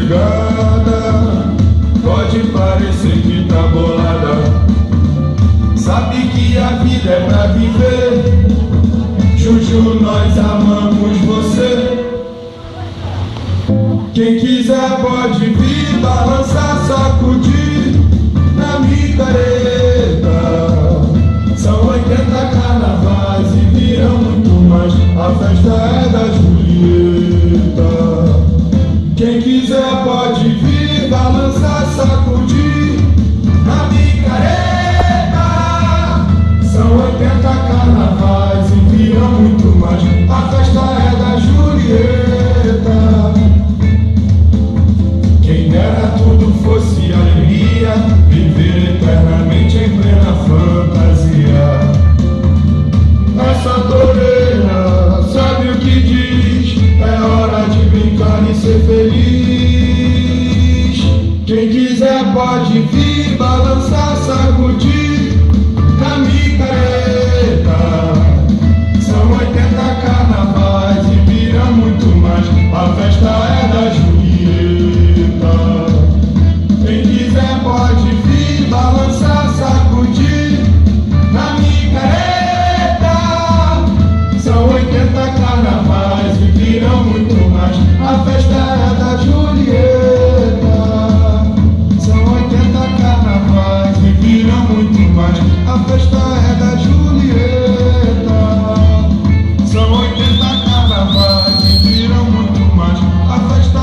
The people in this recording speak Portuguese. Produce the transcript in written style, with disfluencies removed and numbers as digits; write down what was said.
chegada, pode parecer que tá bolada. Sabe que a vida é pra viver. Juju, nós amamos você. Quem quiser pode vir, balançar, sacudir na micareta. São 80 carnavais e virão muito mais. A festa é da Julieta. Quem quiser pode vir, balançar, sacudir na micareta. São 80 carnavais e virão muito mais. A festa é da Julieta. Quem dera tudo fosse alegria, viver eternamente em plena fantasia. Essa toureira sabe o que diz, é hora de brincar e ser feliz. Quem quiser pode vir, balançar, sacudir na micareta. São 80 carnavais e virão muito mais. A festa é da Julieta. Quem quiser pode vir, balançar, sacudir na micareta. São 80 carnavais e virão muito mais. A festa é da Julieta. São 80 carnavais e virão muito mais. A festa é da Julieta. São 80 carnavais e virão muito mais. A festa